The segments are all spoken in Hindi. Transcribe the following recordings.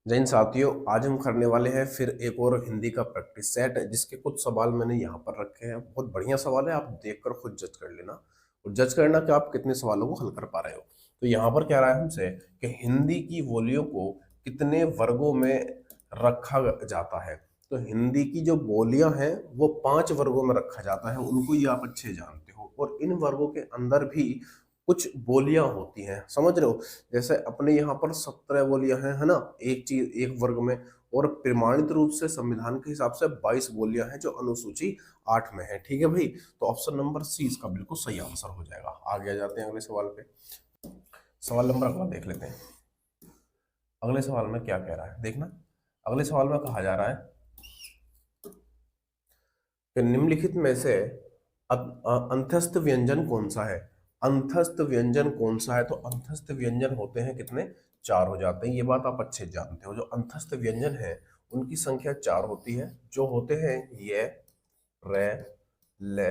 जय हिंद साथियों, आज हम करने वाले हैं फिर एक और हिंदी का प्रैक्टिस सेट, जिसके कुछ सवाल मैंने यहाँ पर रखे हैं। बहुत बढ़िया सवाल है, आप देखकर खुद जज कर लेना और जज करना कि आप कितने सवालों को हल कर पा रहे हो। तो यहाँ पर क्या रहा है हमसे कि हिंदी की बोलियों को कितने वर्गों में रखा जाता है। तो हिंदी की जो बोलियां हैं वो 5 वर्गों में रखा जाता है, उनको ये आप अच्छे जानते हो। और इन वर्गों के अंदर भी कुछ बोलियां होती हैं, समझ रहे हो। जैसे अपने यहाँ पर 17 बोलियां हैं, है ना, एक चीज एक वर्ग में। और प्रमाणित रूप से संविधान के हिसाब से 22 बोलियां हैं जो अनुसूची 8 में है। ठीक है भाई, तो ऑप्शन नंबर सी इसका बिल्कुल सही आंसर हो जाएगा। आगे आ जाते हैं अगले सवाल पे। सवाल नंबर अगला देख लेते हैं। अगले सवाल में क्या कह रहा है देखना। अगले सवाल में कहा जा रहा है कि निम्नलिखित में से अंतस्थ व्यंजन कौन सा है। अंतस्थ व्यंजन कौन सा है, तो अंतस्थ व्यंजन होते हैं कितने, 4 हो जाते हैं। ये बात आप अच्छे जानते हो। जो अंतस्थ व्यंजन है उनकी संख्या 4 होती है, जो होते हैं ये, रे, ले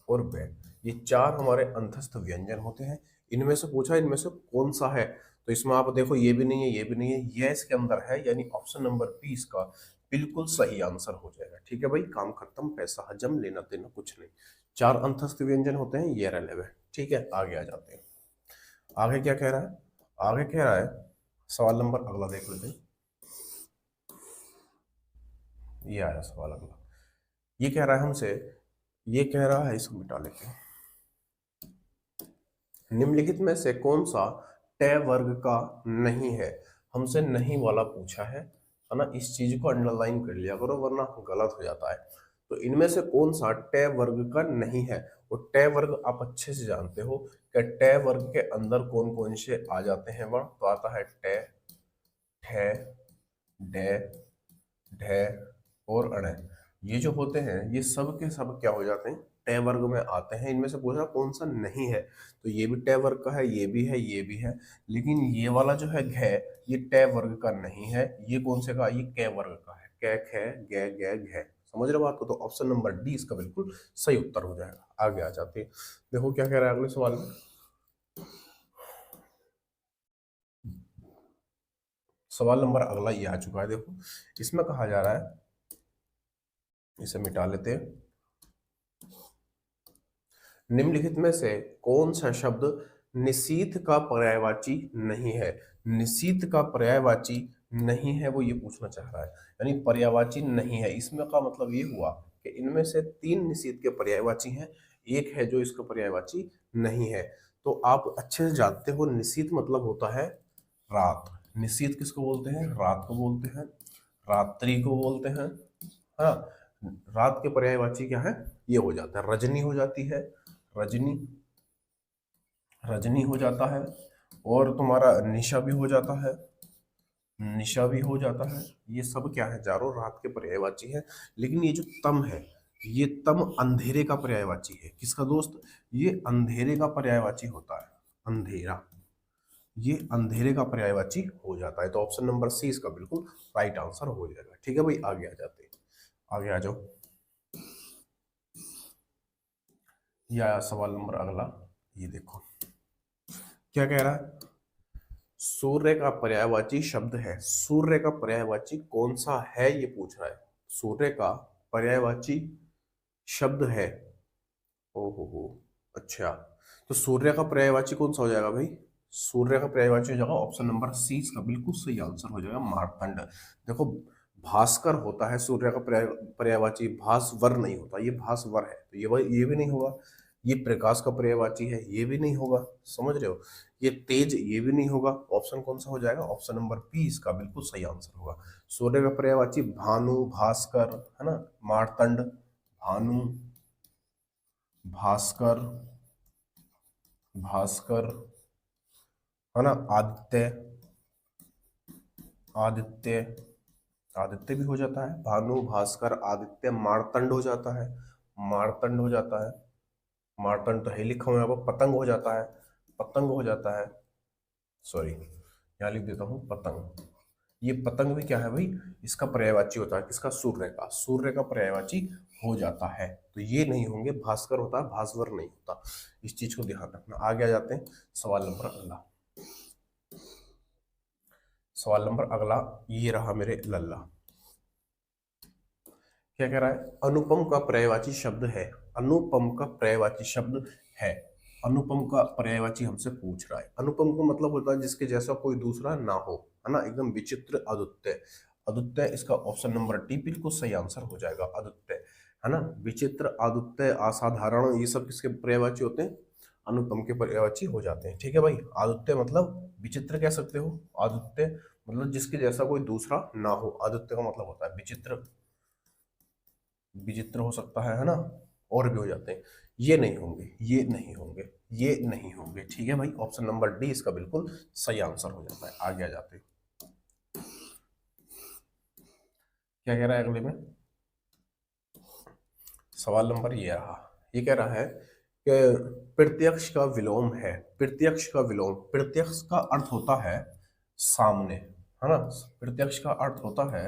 और बे। ये 4 हमारे अंतस्थ व्यंजन होते हैं। इनमें से पूछा इनमें से कौन सा है, तो इसमें आप देखो ये भी नहीं है, ये भी नहीं है, ये इसके अंदर है, यानी ऑप्शन नंबर बी इसका बिल्कुल सही आंसर हो जाएगा। ठीक है भाई, काम खत्म, पैसा हजम, लेना देना कुछ नहीं। 4 अंतस्थ व्यंजन होते हैं, ये रले हुए। ठीक है, आगे आ जाते हैं। आगे क्या कह रहा है, आगे कह रहा है, सवाल नंबर अगला देख लेते हैं। ये आया सवाल अगला। ये कह रहा है हमसे, ये कह रहा है, इसको मिटा लेते हैं। निम्नलिखित में से कौन सा ट वर्ग का नहीं है। हमसे नहीं वाला पूछा है ना। इस चीज को अंडरलाइन कर लिया करो वरना गलत हो जाता है। तो इनमें से कौन सा ट वर्ग का नहीं है। और ट वर्ग आप अच्छे से जानते हो कि ट वर्ग के अंदर कौन कौन से आ जाते हैं वर्ण। तो आता है ट, ठ, डे, ढे और अणे। ये जो होते हैं ये सब के सब क्या हो जाते हैं, ट वर्ग में आते हैं। इनमें से पूछा कौन सा नहीं है, तो ये भी ट वर्ग का है, ये भी है, ये भी है। लेकिन ये वाला जो है घ, ये ट वर्ग का नहीं है। ये कौन से का, ये क वर्ग का है। क, ख, ग, घ। समझ रहे हो बात को। तो ऑप्शन नंबर डी इसका बिल्कुल सही उत्तर हो जाएगा। आगे आ जाते हैं, देखो क्या कह रहा है अगले सवाल में। सवाल नंबर अगला ये आ चुका है। देखो इसमें कहा जा रहा है, इसे मिटा लेते हैं। निम्नलिखित में से कौन सा शब्द निशीथ का पर्यायवाची नहीं है। निशीथ का पर्यायवाची नहीं है, वो ये पूछना चाह रहा है। यानी पर्यायवाची नहीं है, इसमें का मतलब ये हुआ कि इनमें से 3 निशीथ के पर्यायवाची हैं, एक है जो इसका पर्यायवाची नहीं है। तो आप अच्छे से जानते हो निशीथ मतलब होता है रात। निशीथ किसको बोलते हैं, रात को बोलते हैं, रात्रि को बोलते हैं। हाँ, रात के पर्यायवाची क्या है, ये हो जाता है, रजनी हो जाती है, रजनी, रजनी हो जाता है। और तुम्हारा निशा भी हो जाता है, निशा भी हो जाता है। ये सब क्या है, चारों रात के पर्यायवाची है। लेकिन ये जो तम है, ये तम अंधेरे का पर्यायवाची है। किसका दोस्त, ये अंधेरे का पर्यायवाची होता है, अंधेरा। ये अंधेरे का पर्यायवाची हो जाता है। तो ऑप्शन नंबर सी इसका बिल्कुल राइट आंसर हो जाएगा। ठीक है भाई, आगे आ जाते हैं। आगे आ जाओ। ये आया सवाल नंबर अगला। ये देखो क्या कह रहा है, सूर्य का पर्यायवाची शब्द है। सूर्य का पर्यायवाची कौन सा है, ये पूछ रहा है। सूर्य का पर्यायवाची शब्द है। हो, अच्छा। तो सूर्य का पर्यायवाची कौन सा हो जाएगा भाई, सूर्य का पर्यायवाची हो जाएगा ऑप्शन नंबर सी इसका बिल्कुल सही आंसर हो जाएगा, मार्तंड। देखो भास्कर होता है सूर्य का पर्यायवाची, भास्वर नहीं होता। ये भास्वर है, तो ये भी नहीं होगा। ये प्रकाश का पर्यायवाची है, ये भी नहीं होगा। समझ रहे हो, ये तेज, ये भी नहीं होगा। ऑप्शन कौन सा हो जाएगा, ऑप्शन नंबर बी इसका बिल्कुल सही आंसर होगा। सूर्य का पर्यायवाची भानु, भास्कर, है ना, मार्तंड, भानु, भास्कर, भास्कर, है ना, आदित्य, आदित्य, आदित्य भी हो जाता है, भानु, भास्कर, आदित्य, मार्तंड हो जाता है, मार्तंड हो जाता है। मार्तंड तो है लिखा हुआ है, यहाँ पर पतंग हो जाता है, पतंग हो जाता है। सॉरी, यहाँ लिख देता हूँ पतंग। ये पतंग भी क्या है भाई, इसका पर्यायवाची होता है, किसका, सूर्य का। सूर्य का पर्यायवाची हो जाता है। तो ये नहीं होंगे, भास्कर होता है, भास्वर नहीं होता। इस चीज को ध्यान रखना। आगे आ जाते हैं, सवाल नंबर अगला। सवाल नंबर अगला ये रहा मेरे लल्ला। क्या कह रहा है? अनुपम का पर्यायवाची शब्द है। अनुपम का पर्यायवाची शब्द है। अनुपम का पर्यायवाची हमसे पूछ रहा है। अनुपम का मतलब होता है जिसके जैसा कोई दूसरा ना हो, है ना, एकदम विचित्र, अद्वितीय। अद्वितीय इसका ऑप्शन नंबर डी बिल्कुल सही आंसर हो जाएगा, अद्वितीय, है ना। विचित्र, अद्वितीय, असाधारण, ये सब किसके पर्यायवाची होते हैं? अनुपम के पर्यायवाची हो जाते हैं। ठीक है भाई, अद्वितीय मतलब विचित्र कह सकते हो, अद्वितीय मतलब जिसके जैसा कोई दूसरा ना हो। अद्वितीय का मतलब होता है विचित्र, विचित्र हो सकता है ना, और भी हो जाते हैं। ये नहीं होंगे, ये नहीं होंगे, ये नहीं होंगे। ठीक है भाई, ऑप्शन नंबर डी इसका बिल्कुल सही आंसर हो जाता है। आगे आ जाते हैं। क्या कह रहा है अगले में? सवाल नंबर ये रहा। ये कह रहा है कि प्रत्यक्ष का विलोम है। प्रत्यक्ष का विलोम, प्रत्यक्ष का अर्थ होता है सामने, है ना। प्रत्यक्ष का अर्थ होता है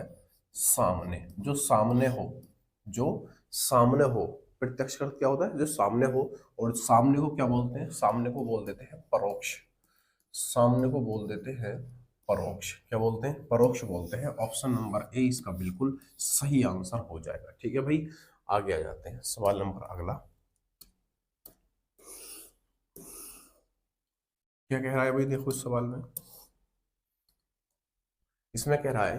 सामने, जो सामने हो, जो सामने हो। प्रत्यक्ष का अर्थ क्या होता है? जो सामने हो। और सामने को क्या बोलते हैं? सामने को बोल देते हैं परोक्ष। सामने को बोल देते हैं परोक्ष। क्या बोलते हैं? परोक्ष बोलते हैं। ऑप्शन नंबर ए इसका बिल्कुल सही आंसर हो जाएगा। ठीक है भाई, आगे आ जाते हैं। सवाल नंबर अगला क्या कह रहा है भाई? देखो इस सवाल में, इसमें कह रहा है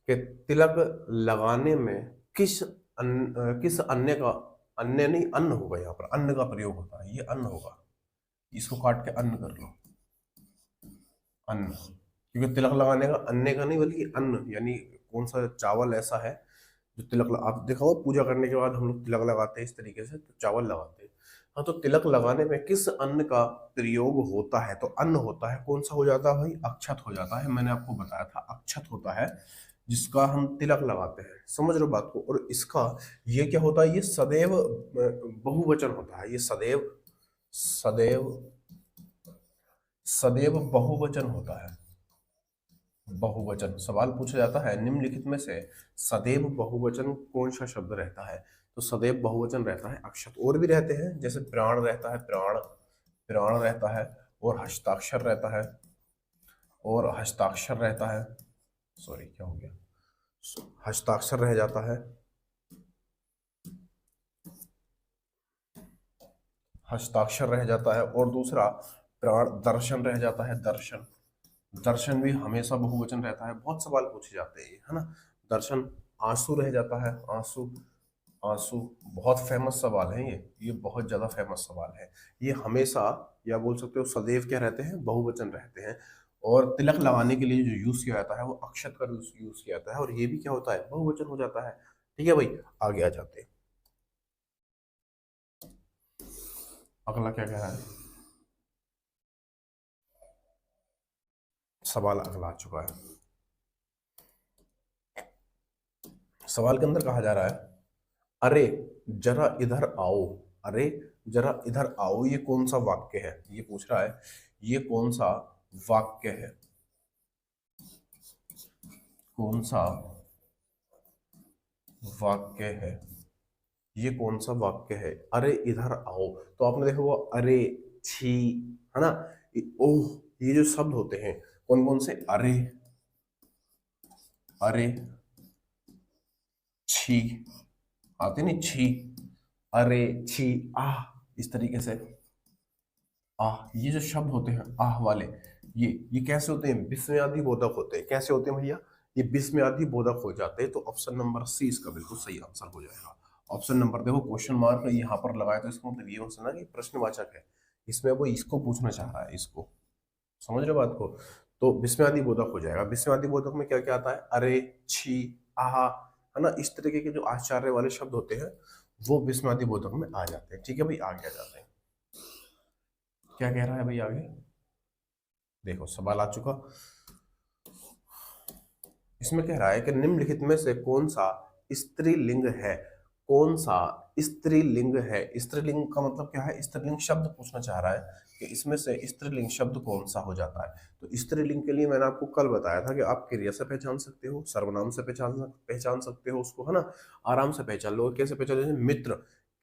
कि तिलक लगाने में किस अन्य का, अन्य नहीं अन्न होगा, यहाँ पर अन्न का प्रयोग होता है। ये अन्न होगा, इसको काट के अन्न कर लो, अन्न। क्योंकि तिलक लगाने का अन्य का नहीं बल्कि अन्न, यानी कौन सा चावल ऐसा है जो तिलक आप देखा हो पूजा करने के बाद हम लोग तिलक लगाते हैं इस तरीके से, तो चावल लगाते हैं। हाँ, तो तिलक लगाने में किस अन्न का प्रयोग होता है? तो अन्न होता है, कौन सा हो जाता है भाई? अक्षत हो जाता है। मैंने आपको बताया था अक्षत होता है जिसका हम तिलक लगाते हैं। समझ रहे हो बात को? और इसका ये क्या होता है? ये सदैव बहुवचन होता है। ये सदैव, सदैव, सदैव बहुवचन होता है। बहुवचन सवाल पूछा जाता है निम्नलिखित में से सदैव बहुवचन कौन सा शब्द रहता है? तो सदैव बहुवचन रहता है अक्षत। और भी रहते हैं, जैसे प्राण रहता है, प्राण, प्राण रहता है, और हस्ताक्षर रहता है, और हस्ताक्षर रहता है। सॉरी, क्या हो गया? हस्ताक्षर रह जाता है, हस्ताक्षर रह जाता है, और दूसरा प्राण, दर्शन रह जाता है, दर्शन। दर्शन भी हमेशा बहुवचन रहता है। बहुत सवाल पूछे जाते हैं, है ना। दर्शन, आंसू रह जाता है, आंसू, आंसू बहुत फेमस सवाल है ये बहुत ज्यादा फेमस सवाल है। ये हमेशा, या बोल सकते हो सदैव क्या रहते हैं? बहुवचन रहते हैं। और तिलक लगाने के लिए जो यूज किया जाता है वो अक्षत का यूज किया जाता है, और ये भी क्या होता है? बहुवचन हो जाता है। ठीक है भाई, आगे आ जाते हैं। अगला क्या कह रहा है? सवाल अगला आ चुका है। सवाल के अंदर कहा जा रहा है, अरे जरा इधर आओ। अरे जरा इधर आओ, ये कौन सा वाक्य है? ये पूछ रहा है ये कौन सा वाक्य है? कौन सा वाक्य है? ये कौन सा वाक्य है? अरे इधर आओ, तो आपने देखा वो अरे, छी, है ना, ओह, ये जो शब्द होते हैं कौन कौन से? अरे, अरे, छी, आते नहीं, छी, अरे, छी, आह, इस तरीके से आह। ये जो शब्द होते हैं आह वाले, ये कैसे होते हैं? विस्मयादि बोधक होते हैं। कैसे होते हैं भैया? ये विस्मयादि बोधक हो जाते हैं। तो ऑप्शन नंबर सी इसका बिल्कुल सही आंसर हो जाएगा। ऑप्शन नंबर, देखो क्वेश्चन मार्क यहाँ पर लगाया तो इसका मतलब ये हो सकता है कि प्रश्नवाचक है, इसमें वो इसको पूछना चाह रहा है, इसको। समझ रहे हो बात को? तो विस्मयादि बोधक हो जाएगा। विस्मयादि बोधक में क्या क्या आता है? अरे, छी, आहा, है ना, इस तरीके के जो आश्चर्य वाले शब्द होते हैं वो विस्मयादि बोधक में आ जाते हैं। ठीक है भाई, आगे आ जाते हैं। क्या कह रहा है भाई आगे? देखो सवाल आ चुका। इसमें कह रहा है कि निम्नलिखित में से कौन सा स्त्रीलिंग है? कौन सा स्त्रीलिंग है? स्त्रीलिंग का मतलब क्या है? स्त्रीलिंग शब्द पूछना चाह रहा है कि इसमें से स्त्रीलिंग शब्द कौन सा हो जाता है। तो स्त्रीलिंग के लिए मैंने आपको कल बताया था कि आप क्रिया से पहचान सकते हो, सर्वनाम से पहचान सकते हो उसको, है ना। आराम से पहचान लो। कैसे पहचान? जैसे मित्र,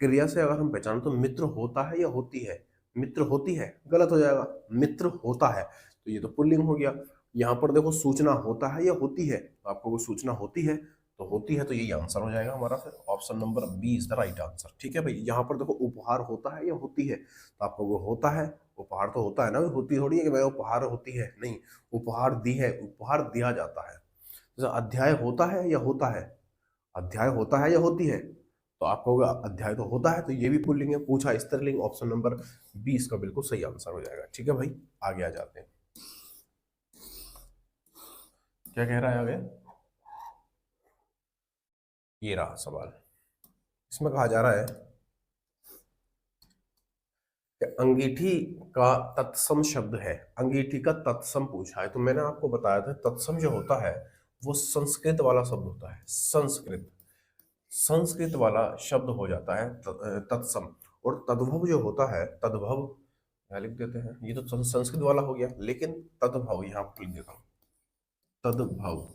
क्रिया से अगर हम पहचान तो मित्र होता है या होती है? मित्र होती है, गलत हो जाएगा, मित्र होता है, तो ये तो पुल्लिंग हो गया। यहाँ पर देखो सूचना होता है या होती है, तो आपको कोई सूचना होती है तो होती है, तो यही आंसर हो जाएगा हमारा, फिर option number B is the right answer. ठीक है भाई, यहाँ पर देखो उपहार होता है या होती है, तो आपको वो होता है, उपहार तो होता है ना, होती थोड़ी है कि भाई उपहार होती है, नहीं, उपहार दी है, उपहार दिया जाता है। जैसे अध्याय होता है या होता है, अध्याय होता है या होती है, तो आपको होगा अध्याय तो होता है, तो ये भी पुल्लिंग है, पूछा स्त्रीलिंग, ऑप्शन नंबर 20 का बिल्कुल सही आंसर हो जाएगा। ठीक है भाई, आगे आ जाते हैं, क्या कह रहा है आगे, ये रहा सवाल, इसमें कहा जा रहा है कि अंगीठी का तत्सम शब्द है, अंगीठी का तत्सम पूछा है, तो मैंने आपको बताया था तत्सम जो होता है वो संस्कृत वाला शब्द होता है, संस्कृत, संस्कृत वाला शब्द हो जाता है तत्सम। और तद्भव जो होता है, तद्भव यहाँ लिख देते हैं, ये तो संस्कृत वाला हो गया, लेकिन तद्भव यहाँ पर लिख देता हूँ, तद्भव,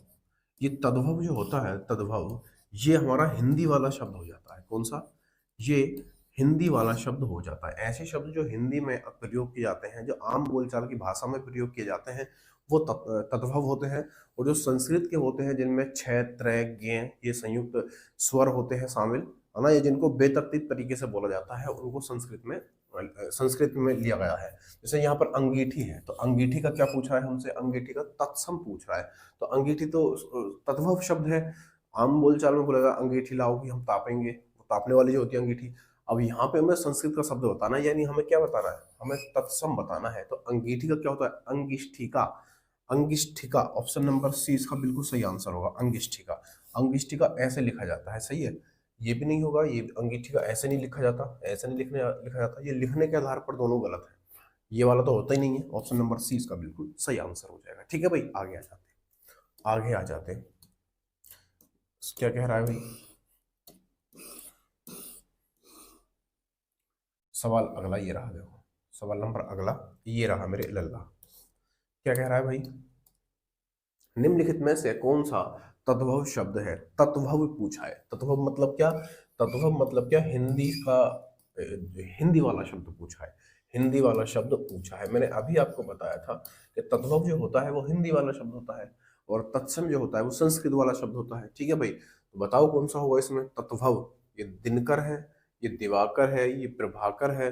ये तद्भव जो होता है, तद्भव, ये हमारा हिंदी वाला शब्द हो जाता है। कौन सा, ये हिंदी वाला शब्द हो जाता है। ऐसे शब्द जो हिंदी में प्रयोग किए जाते हैं, जो आम बोलचाल की भाषा में प्रयोग किए जाते हैं, वो तद्भव होते हैं। और जो संस्कृत के होते हैं, जिनमें छ त्रय ज्ञ ये संयुक्त स्वर होते हैं शामिल, है ना, ये जिनको बेतरतीब तरीके से बोला जाता है, उनको संस्कृत में लिया गया है। जैसे यहाँ पर अंगीठी है, तो अंगीठी का क्या पूछ रहा है हमसे, अंगीठी का तत्सम पूछ रहा है, तो अंगीठी तो तद्भव शब्द है, आम बोलचाल में बोलेगा अंगीठी लाओ कि हम तापेंगे, वो तापने वाली जो होती है अंगीठी। अब यहाँ पे हमें संस्कृत का शब्द बताना है, यानी हमें क्या बताना है, हमें तत्सम बताना है, तो अंगीठी का क्या होता है, अंगिष्ठिका, अंगिष्ठिका, ऑप्शन नंबर सी इसका बिल्कुल सही आंसर होगा, अंगिष्ठिका। अंगिष्ठिका ऐसे लिखा जाता है, सही है, ये भी नहीं होगा, ये अंगीठी का ऐसे नहीं लिखा जाता, ऐसे नहीं लिखा जाता, ये लिखने के आधार पर दोनों गलत है, ये वाला तो होता ही नहीं है, ऑप्शन नंबर सी इसका बिल्कुल सही आंसर हो जाएगा। ठीक है भाई, आगे आ जाते हैं, आगे आ जाते हैं, क्या कह रहा है भाई, सवाल अगला ये रहा, देखो सवाल नंबर अगला ये रहा मेरे लल्ला, क्या कह रहा है भाई, निम्नलिखित में से कौन सा तद्भव शब्द है, तत्भव पूछा है, तत्भव मतलब क्या, तत्भव मतलब क्या, हिंदी का हिंदी वाला शब्द पूछा है, हिंदी वाला शब्द पूछा है। मैंने अभी आपको बताया था कि तद्भव जो होता है वो हिंदी वाला शब्द होता है, और तत्सम जो होता है वो संस्कृत वाला शब्द होता है। ठीक है भाई, तो बताओ कौन सा होगा इसमें तत्भव, ये दिनकर है, ये दिवाकर है, ये प्रभाकर है,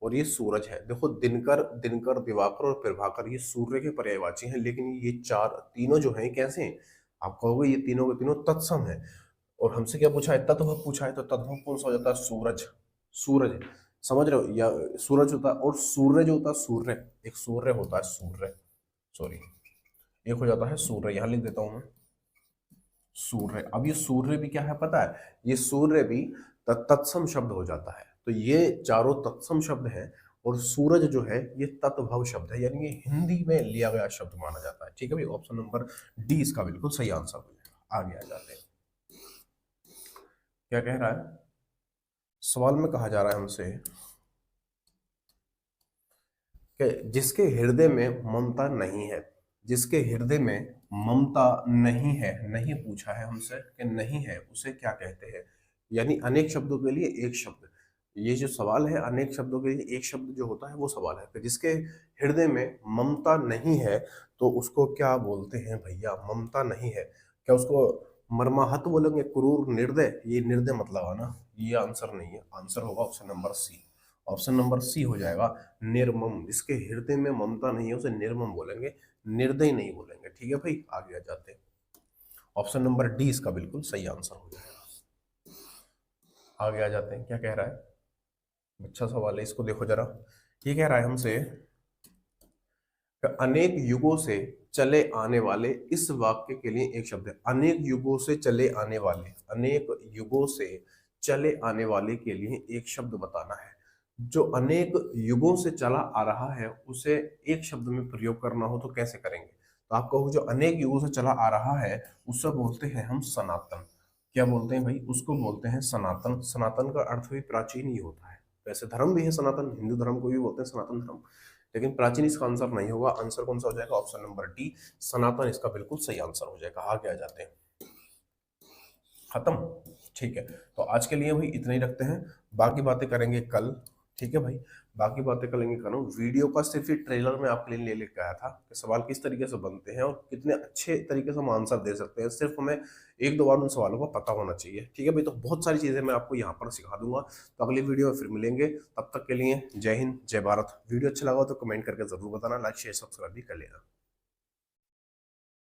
और ये सूरज है। देखो दिनकर, दिनकर, दिवाकर और प्रभाकर ये सूर्य के पर्यायवाची हैं, लेकिन ये चार तीनों जो हैं कैसे हैं, आप कहोगे ये तीनों के तीनों तत्सम है। और हमसे क्या पूछा है, तत्भव पूछा है, तो तत्भव कौन सा हो जाता है, सूरज, सूरज, समझ रहे हो, या सूरज होता है, और सूर्य जो होता है, सूर्य, एक सूर्य होता है, सूर्य, सॉरी, एक हो जाता है सूर्य, यहां लिख देता हूं मैं, सूर्य। अब ये सूर्य भी क्या है पता है, ये सूर्य भी तत्सम शब्द हो जाता है, तो ये चारों तत्सम शब्द हैं, और सूरज जो है ये तत्भव शब्द है, यानी ये हिंदी में लिया गया शब्द माना जाता है। ठीक है भाई, ऑप्शन नंबर डी इसका बिल्कुल सही आंसर हो जाएगा। आगे आ जाते हैं, क्या कह रहा है, सवाल में कहा जा रहा है हमसे कि जिसके हृदय में ममता नहीं है, जिसके हृदय में ममता नहीं है, नहीं पूछा है हमसे कि नहीं है उसे क्या कहते हैं, यानी अनेक शब्दों के लिए एक शब्द, ये जो सवाल है अनेक शब्दों के लिए एक शब्द जो होता है वो सवाल है, कि जिसके हृदय में ममता नहीं है तो उसको क्या बोलते हैं भैया, ममता नहीं है, क्या उसको मर्माहत बोलेंगे, क्रूर, निर्दय, ये निर्दय मतलब है ना, ये आंसर नहीं है, आंसर होगा option number C, option number C हो जाएगा, निर्मम, जिसके हृदय में ममता नहीं है उसे निर्मम बोलेंगे, निर्दयी नहीं बोलेंगे। ठीक है भाई, आगे आ जाते हैं, ऑप्शन नंबर डी इसका बिल्कुल सही आंसर हो जाएगा। आगे आ जाते हैं, क्या कह रहा है, अच्छा सवाल है, इसको देखो जरा, ये कह रहा है हमसे कि अनेक युगों से चले आने वाले, इस वाक्य के लिए एक शब्द है, अनेक युगों से चले आने वाले, अनेक युगों से चले आने वाले के लिए एक शब्द बताना है। जो अनेक युगों से चला आ रहा है उसे एक शब्द में प्रयोग करना हो तो कैसे करेंगे, तो आप कहो जो अनेक युगों से चला आ रहा है उससे बोलते हैं हम सनातन, क्या बोलते हैं भाई, उसको बोलते हैं सनातन। सनातन का अर्थ भी प्राचीन ही होता है, वैसे धर्म भी है सनातन, हिंदू धर्म को भी बोलते हैं सनातन धर्म, लेकिन प्राचीन इसका आंसर नहीं होगा, आंसर कौन सा हो जाएगा, ऑप्शन नंबर डी, सनातन इसका बिल्कुल सही आंसर हो जाएगा। आगे आ जाते हैं, खत्म, ठीक है, तो आज के लिए भाई इतना ही रखते हैं, बाकी बातें करेंगे कल। ठीक है भाई, बाकी बातें करेंगे करूँ। वीडियो का सिर्फ ये ट्रेलर में आपके लिए ले लेके आया था कि सवाल किस तरीके से बनते हैं और कितने अच्छे तरीके से हम आंसर दे सकते हैं। सिर्फ हमें एक दो बार उन सवालों का पता होना चाहिए। ठीक है भाई, तो बहुत सारी चीज़ें मैं आपको यहाँ पर सिखा दूंगा। तो अगली वीडियो में फिर मिलेंगे, तब तक के लिए जय हिंद जय भारत। वीडियो अच्छा लगा हो तो कमेंट करके जरूर बताना, लाइक शेयर सब्सक्राइब भी कर लेना।